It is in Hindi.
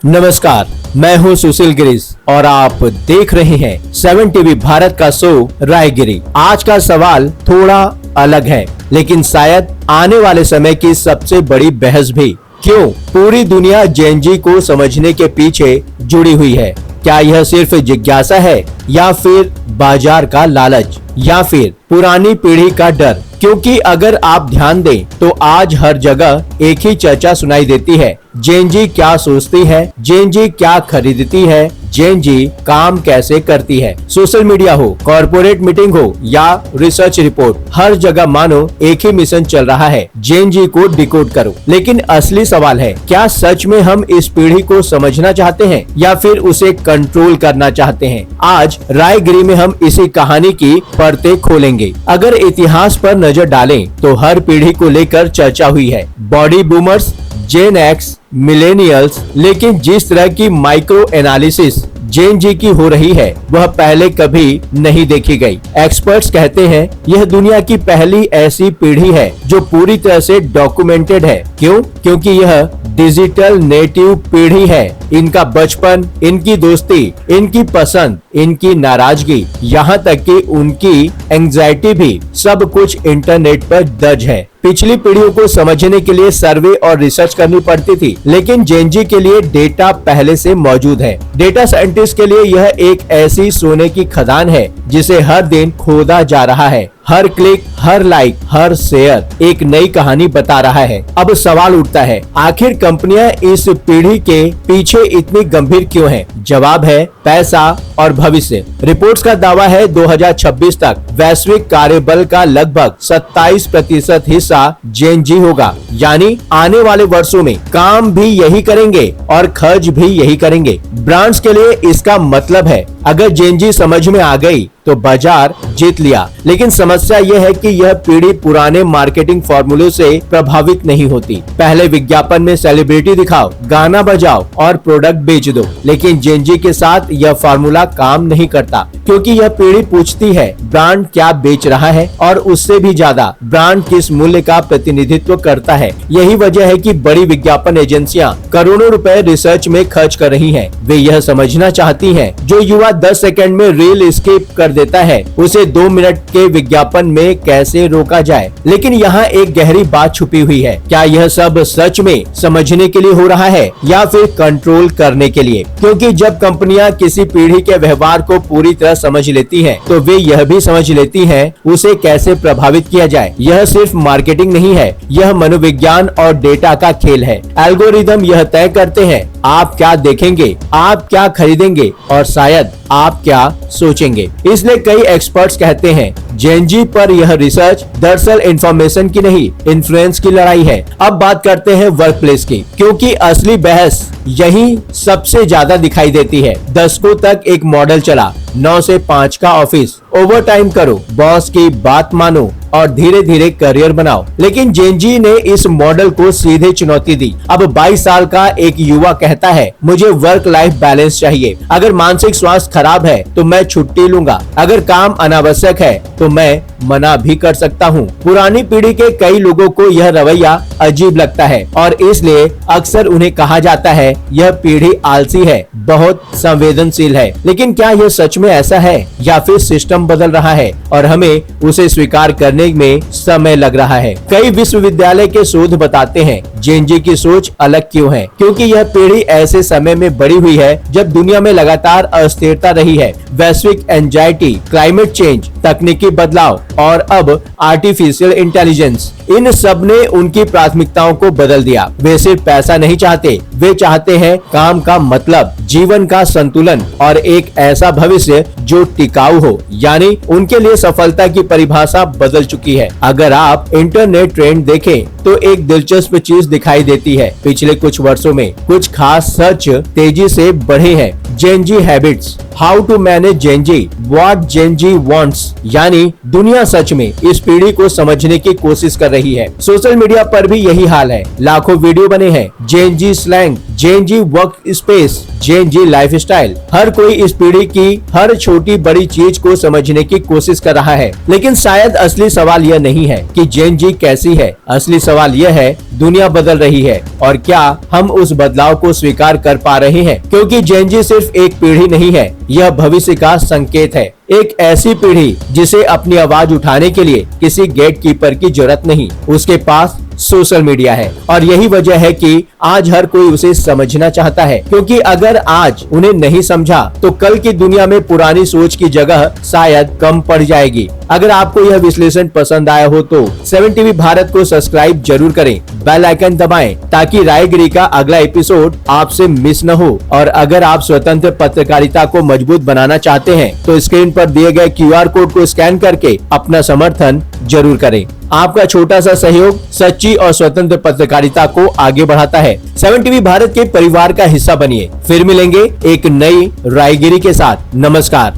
नमस्कार, मैं हूं सुशील गिरीश और आप देख रहे हैं 7 टीवी भारत का शो रायगिरी। आज का सवाल थोड़ा अलग है, लेकिन शायद आने वाले समय की सबसे बड़ी बहस भी। क्यों पूरी दुनिया जेन जी को समझने के पीछे जुड़ी हुई है? क्या यह सिर्फ जिज्ञासा है या फिर बाजार का लालच या फिर पुरानी पीढ़ी का डर? क्योंकि अगर आप ध्यान दें तो आज हर जगह एक ही चर्चा सुनाई देती है। जेन जी क्या सोचती है, जेन जी क्या खरीदती है, जेन जी काम कैसे करती है। सोशल मीडिया हो, कॉर्पोरेट मीटिंग हो या रिसर्च रिपोर्ट, हर जगह मानो एक ही मिशन चल रहा है, जेन जी को डिकोड करो। लेकिन असली सवाल है, क्या सच में हम इस पीढ़ी को समझना चाहते हैं या फिर उसे कंट्रोल करना चाहते हैं? आज रायगिरी में हम इसी कहानी की परतें खोलेंगे। अगर इतिहास पर नजर डालें तो हर पीढ़ी को लेकर चर्चा हुई है, बॉडी बूमर्स, जेन एक्स, मिलेनियल्स, लेकिन जिस तरह की माइक्रो एनालिसिस जेन जी की हो रही है वह पहले कभी नहीं देखी गई। एक्सपर्ट्स कहते हैं यह दुनिया की पहली ऐसी पीढ़ी है जो पूरी तरह से डॉक्यूमेंटेड है। क्यों? क्योंकि यह डिजिटल नेटिव पीढ़ी है। इनका बचपन, इनकी दोस्ती, इनकी पसंद, इनकी नाराजगी, यहाँ तक कि उनकी एंजाइटी भी सब कुछ इंटरनेट पर दर्ज है। पिछली पीढ़ियों को समझने के लिए सर्वे और रिसर्च करनी पड़ती थी, लेकिन जेन जी के लिए डेटा पहले से मौजूद है। डेटा साइंटिस्ट के लिए यह एक ऐसी सोने की खदान है जिसे हर दिन खोदा जा रहा है। हर क्लिक, हर लाइक, हर शेयर एक नई कहानी बता रहा है। अब सवाल उठता है, आखिर कंपनियां इस पीढ़ी के पीछे इतनी गंभीर क्यों हैं? जवाब है पैसा और भविष्य। रिपोर्ट्स का दावा है 2026 तक वैश्विक कार्यबल का लगभग 27% हिस्सा जेन जी होगा। यानी आने वाले वर्षों में काम भी यही करेंगे और खर्च भी यही करेंगे। ब्रांड्स के लिए इसका मतलब है अगर जेन जी समझ में आ गई तो बाजार जीत लिया। लेकिन समस्या यह है कि यह पीढ़ी पुराने मार्केटिंग फॉर्मूलों से प्रभावित नहीं होती। पहले विज्ञापन में सेलिब्रिटी दिखाओ, गाना बजाओ और प्रोडक्ट बेच दो। लेकिन जेन जी के साथ यह फॉर्मूला काम नहीं करता, क्योंकि यह पीढ़ी पूछती है ब्रांड क्या बेच रहा है और उससे भी ज्यादा ब्रांड किस मूल्य का प्रतिनिधित्व करता है। यही वजह है कि बड़ी विज्ञापन एजेंसियां करोड़ों रुपए रिसर्च में खर्च कर रही हैं। वे यह समझना चाहती हैं जो युवा 10 सेकंड में रील स्किप कर देता है उसे 2 मिनट के विज्ञापन में कैसे रोका जाए। लेकिन यहाँ एक गहरी बात छुपी हुई है, क्या यह सब सच में समझने के लिए हो रहा है या फिर कंट्रोल करने के लिए? क्योंकि जब कंपनियां किसी पीढ़ी के व्यवहार को पूरी तरह समझ लेती हैं, तो वे यह भी समझ लेती हैं उसे कैसे प्रभावित किया जाए। यह सिर्फ मार्केटिंग नहीं है, यह मनोविज्ञान और डेटा का खेल है। एल्गोरिदम यह तय करते हैं आप क्या देखेंगे, आप क्या खरीदेंगे और शायद आप क्या सोचेंगे। इसलिए कई एक्सपर्ट्स कहते हैं जेन जी पर यह रिसर्च दरअसल इंफॉर्मेशन की नहीं, इन्फ्लुएंस की लड़ाई है। अब बात करते हैं वर्क प्लेस की, क्योंकि असली बहस यही सबसे ज्यादा दिखाई देती है। दशकों तक एक मॉडल चला, 9 से 5 का ऑफिस, ओवर टाइम करो, बॉस की बात मानो और धीरे धीरे करियर बनाओ। लेकिन जेन जी ने इस मॉडल को सीधे चुनौती दी। अब 22 साल का एक युवा कहता है मुझे वर्क लाइफ बैलेंस चाहिए। अगर मानसिक स्वास्थ्य खराब है तो मैं छुट्टी लूंगा, अगर काम अनावश्यक है तो मैं मना भी कर सकता हूँ। पुरानी पीढ़ी के कई लोगों को यह रवैया अजीब लगता है और इसलिए अक्सर उन्हें कहा जाता है यह पीढ़ी आलसी है, बहुत संवेदनशील है। लेकिन क्या यह सच में ऐसा है या फिर सिस्टम बदल रहा है और हमें उसे स्वीकार करने में समय लग रहा है? कई विश्वविद्यालय के शोध बताते हैं जेन जी की सोच अलग क्यों है, क्योंकि यह पीढ़ी ऐसे समय में बड़ी हुई है जब दुनिया में लगातार अस्थिरता रही है। वैश्विक एंजाइटी, क्लाइमेट चेंज, तकनीकी बदलाव और अब आर्टिफिशियल इंटेलिजेंस, इन सब ने उनकी प्राथमिकताओं को बदल दिया। वे सिर्फ पैसा नहीं चाहते, वे चाहते हैं काम का मतलब, जीवन का संतुलन और एक ऐसा भविष्य जो टिकाऊ हो। यानी उनके लिए सफलता की परिभाषा बदल चुकी है। अगर आप इंटरनेट ट्रेंड देखें तो एक दिलचस्प चीज दिखाई देती है। पिछले कुछ वर्षों में कुछ खास सर्च तेजी से बढ़े हैं। Gen Z habits, how to manage gen Z, what gen Z wants. यानी दुनिया सच में इस पीढ़ी को समझने की कोशिश कर रही है। सोशल मीडिया पर भी यही हाल है। लाखों वीडियो बने हैं gen Z slang, gen Z workspace, gen Z lifestyle. हर कोई इस पीढ़ी की हर छोटी बड़ी चीज को समझने की कोशिश कर रहा है, लेकिन शायद असली सवाल यह नहीं है कि जेएनजी कैसी है। असली सवाल यह है, दुनिया बदल रही है और क्या हम उस बदलाव को स्वीकार कर पा रहे हैं? क्योंकि जेएनजी सिर्फ एक पीढ़ी नहीं है, यह भविष्य का संकेत है। एक ऐसी पीढ़ी जिसे अपनी आवाज उठाने के लिए किसी गेटकीपर की जरूरत नहीं, उसके पास सोशल मीडिया है। और यही वजह है कि आज हर कोई उसे समझना चाहता है, क्योंकि अगर आज उन्हें नहीं समझा तो कल की दुनिया में पुरानी सोच की जगह शायद कम पड़ जाएगी। अगर आपको यह विश्लेषण पसंद आया हो तो 7 टीवी भारत को सब्सक्राइब जरूर करें, बेल आइकन दबाएं ताकि रायगिरी का अगला एपिसोड आपसे मिस न हो। और अगर आप स्वतंत्र पत्रकारिता को मजबूत बनाना चाहते हैं तो स्क्रीन पर दिए गए QR कोड को स्कैन करके अपना समर्थन जरूर करें। आपका छोटा सा सहयोग सच्ची और स्वतंत्र पत्रकारिता को आगे बढ़ाता है। 7 टीवी भारत के परिवार का हिस्सा बनिए। फिर मिलेंगे एक नई रायगिरी के साथ। नमस्कार।